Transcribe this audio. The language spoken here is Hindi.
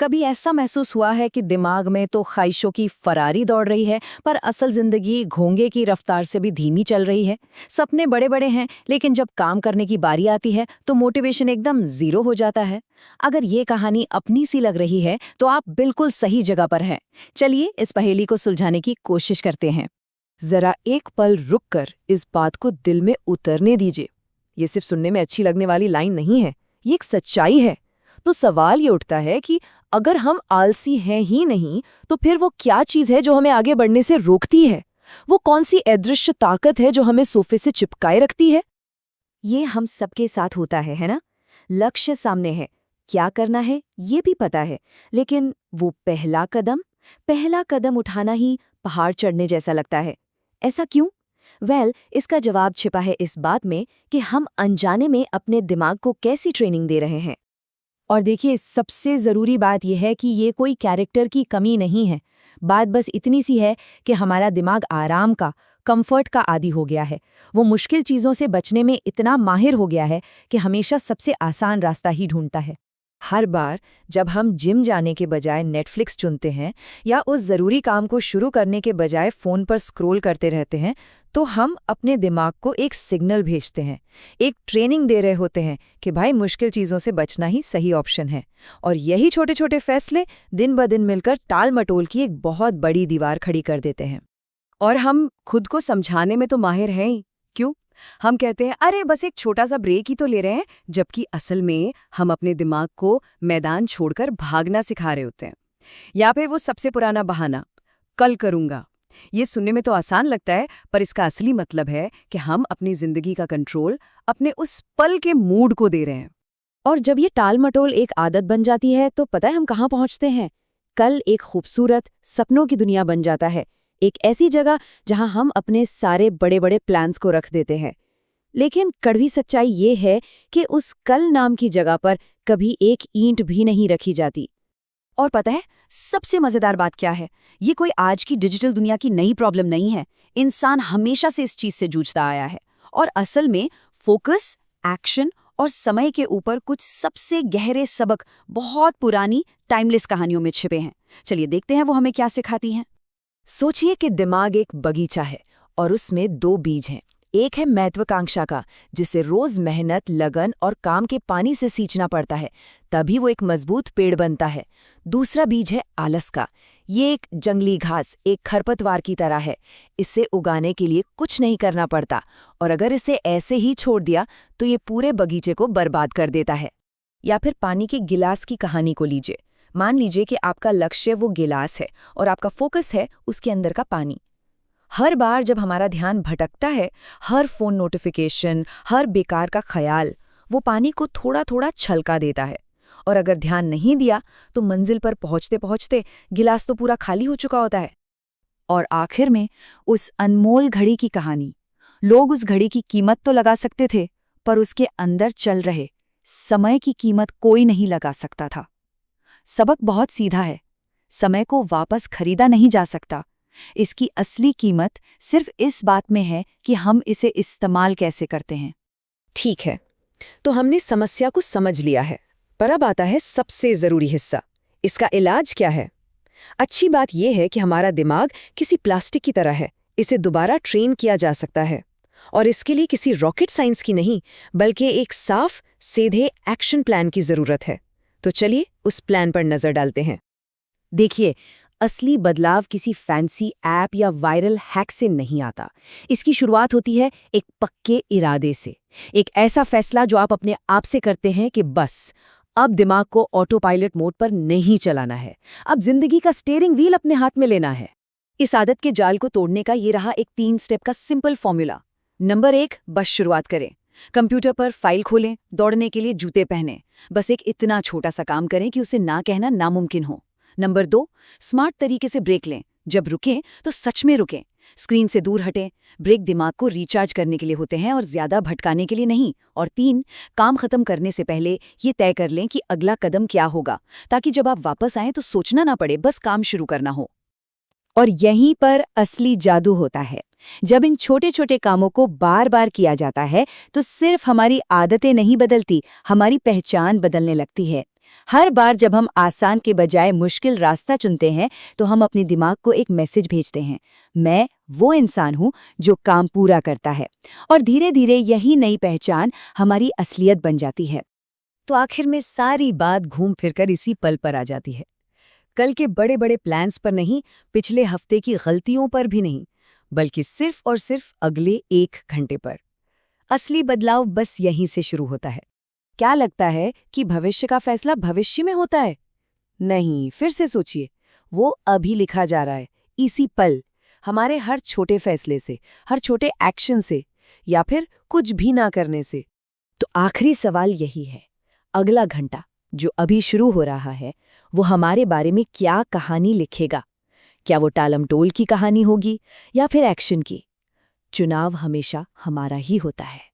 कभी ऐसा महसूस हुआ है कि दिमाग में तो ख्वाहिशों की फरारी दौड़ रही है, पर असल जिंदगी घोंगे की रफ्तार से भी धीमी चल रही है। सपने बड़े बड़े हैं, लेकिन जब काम करने की बारी आती है तो मोटिवेशन एकदम जीरो हो जाता है। अगर ये कहानी अपनी सी लग रही है तो आप बिल्कुल सही जगह पर हैं। चलिए इस पहेली को सुलझाने की कोशिश करते हैं। जरा एक पल रुककर इस बात को दिल में उतरने दीजिए। ये सिर्फ सुनने में अच्छी लगने वाली लाइन नहीं है, ये एक सच्चाई है। तो सवाल ये उठता है कि अगर हम आलसी हैं ही नहीं, तो फिर वो क्या चीज़ है जो हमें आगे बढ़ने से रोकती है? वो कौन सी अदृश्य ताकत है जो हमें सोफे से चिपकाए रखती है? ये हम सबके साथ होता है ना? लक्ष्य सामने है, क्या करना है ये भी पता है, लेकिन वो पहला कदम उठाना ही पहाड़ चढ़ने जैसा लगता है। ऐसा क्यों? इसका जवाब छिपा है इस बात में कि हम अनजाने में अपने दिमाग को कैसी ट्रेनिंग दे रहे हैं। और देखिए, सबसे ज़रूरी बात यह है कि ये कोई कैरेक्टर की कमी नहीं है। बात बस इतनी सी है कि हमारा दिमाग आराम का, कंफर्ट का आदी हो गया है। वो मुश्किल चीज़ों से बचने में इतना माहिर हो गया है कि हमेशा सबसे आसान रास्ता ही ढूंढता है। हर बार जब हम जिम जाने के बजाय नेटफ्लिक्स चुनते हैं या उस ज़रूरी काम को शुरू करने के बजाय फ़ोन पर स्क्रॉल करते रहते हैं, तो हम अपने दिमाग को एक सिग्नल भेजते हैं, एक ट्रेनिंग दे रहे होते हैं कि भाई मुश्किल चीज़ों से बचना ही सही ऑप्शन है। और यही छोटे छोटे फैसले दिन ब दिन मिलकर टाल मटोल की एक बहुत बड़ी दीवार खड़ी कर देते हैं। और हम खुद को समझाने में तो माहिर हैं ही। क्यों? हम कहते हैं अरे बस एक छोटा सा ब्रेक ही तो ले रहे हैं, जबकि असल में हम अपने दिमाग को मैदान छोड़कर भागना सिखा रहे होते हैं। या फिर वो सबसे पुराना बहाना, कल करूंगा। ये सुनने में तो आसान लगता है, पर इसका असली मतलब है कि हम अपनी जिंदगी का कंट्रोल अपने उस पल के मूड को दे रहे हैं। और जब ये टाल मटोल एक आदत बन जाती है तो पता है हम कहाँ पहुँचते हैं? कल एक खूबसूरत सपनों की दुनिया बन जाता है, एक ऐसी जगह जहां हम अपने सारे बड़े बड़े प्लान्स को रख देते हैं। लेकिन कड़वी सच्चाई ये है कि उस कल नाम की जगह पर कभी एक ईंट भी नहीं रखी जाती। और पता है सबसे मजेदार बात क्या है? ये कोई आज की डिजिटल दुनिया की नई प्रॉब्लम नहीं है। इंसान हमेशा से इस चीज से जूझता आया है। और असल में फोकस, एक्शन और समय के ऊपर कुछ सबसे गहरे सबक बहुत पुरानी टाइमलेस कहानियों में छिपे हैं। चलिए देखते हैं वो हमें क्या सिखाती हैं। सोचिए कि दिमाग एक बगीचा है और उसमें दो बीज हैं। एक है महत्वाकांक्षा का, जिसे रोज मेहनत, लगन और काम के पानी से सींचना पड़ता है, तभी वो एक मजबूत पेड़ बनता है। दूसरा बीज है आलस का। ये एक जंगली घास, एक खरपतवार की तरह है। इसे उगाने के लिए कुछ नहीं करना पड़ता, और अगर इसे ऐसे ही छोड़ दिया तो ये पूरे बगीचे को बर्बाद कर देता है। या फिर पानी के गिलास की कहानी को लीजिए। मान लीजिए कि आपका लक्ष्य वो गिलास है और आपका फोकस है उसके अंदर का पानी। हर बार जब हमारा ध्यान भटकता है, हर फोन नोटिफिकेशन, हर बेकार का ख्याल, वो पानी को थोड़ा थोड़ा छलका देता है। और अगर ध्यान नहीं दिया तो मंजिल पर पहुंचते पहुंचते गिलास तो पूरा खाली हो चुका होता है। और आखिर में उस अनमोल घड़ी की कहानी। लोग उस घड़ी की कीमत तो लगा सकते थे, पर उसके अंदर चल रहे समय की कीमत कोई नहीं लगा सकता था। सबक बहुत सीधा है, समय को वापस खरीदा नहीं जा सकता। इसकी असली कीमत सिर्फ इस बात में है कि हम इसे इस्तेमाल कैसे करते हैं। ठीक है, तो हमने समस्या को समझ लिया है, पर अब आता है सबसे ज़रूरी हिस्सा। इसका इलाज क्या है? अच्छी बात यह है कि हमारा दिमाग किसी प्लास्टिक की तरह है, इसे दोबारा ट्रेन किया जा सकता है। और इसके लिए किसी रॉकेट साइंस की नहीं, बल्कि एक साफ, सीधे एक्शन प्लान की ज़रूरत है। तो चलिए उस प्लान पर नज़र डालते हैं। देखिए, असली बदलाव किसी फैंसी ऐप या वायरल हैक से नहीं आता। इसकी शुरुआत होती है एक पक्के इरादे से। एक ऐसा फैसला जो आप अपने आप से करते हैं कि बस अब दिमाग को ऑटो पायलट मोड पर नहीं चलाना है, अब जिंदगी का स्टीयरिंग व्हील अपने हाथ में लेना है। इस आदत के जाल को तोड़ने का ये रहा एक 3 स्टेप का सिंपल फॉर्मूला। नंबर 1, बस शुरुआत करें। कंप्यूटर पर फाइल खोलें, दौड़ने के लिए जूते पहनें। बस एक इतना छोटा सा काम करें कि उसे ना कहना नामुमकिन हो। नंबर 2, स्मार्ट तरीके से ब्रेक लें। जब रुकें तो सच में रुकें, स्क्रीन से दूर हटें। ब्रेक दिमाग को रिचार्ज करने के लिए होते हैं और ज्यादा भटकाने के लिए नहीं। और 3, काम खत्म करने से पहले ये तय कर लें कि अगला कदम क्या होगा, ताकि जब आप वापस आएं तो सोचना ना पड़े, बस काम शुरू करना हो। और यहीं पर असली जादू होता है। जब इन छोटे छोटे कामों को बार बार किया जाता है तो सिर्फ हमारी आदतें नहीं बदलती, हमारी पहचान बदलने लगती है। हर बार जब हम आसान के बजाय मुश्किल रास्ता चुनते हैं तो हम अपने दिमाग को एक मैसेज भेजते हैं, मैं वो इंसान हूँ जो काम पूरा करता है। और धीरे धीरे यही नई पहचान हमारी असलियत बन जाती है। तो आखिर में सारी बात घूम फिरकर इसी पल पर आ जाती है। कल के बड़े बड़े प्लान्स पर नहीं, पिछले हफ्ते की गलतियों पर भी नहीं, बल्कि सिर्फ और सिर्फ अगले 1 घंटे पर। असली बदलाव बस यहीं से शुरू होता है। क्या लगता है कि भविष्य का फैसला भविष्य में होता है? नहीं, फिर से सोचिए। वो अभी लिखा जा रहा है, इसी पल, हमारे हर छोटे फैसले से, हर छोटे एक्शन से, या फिर कुछ भी ना करने से। तो आखिरी सवाल यही है, अगला घंटा जो अभी शुरू हो रहा है वो हमारे बारे में क्या कहानी लिखेगा? क्या वो टालमटोल की कहानी होगी या फिर एक्शन की? चुनाव हमेशा हमारा ही होता है।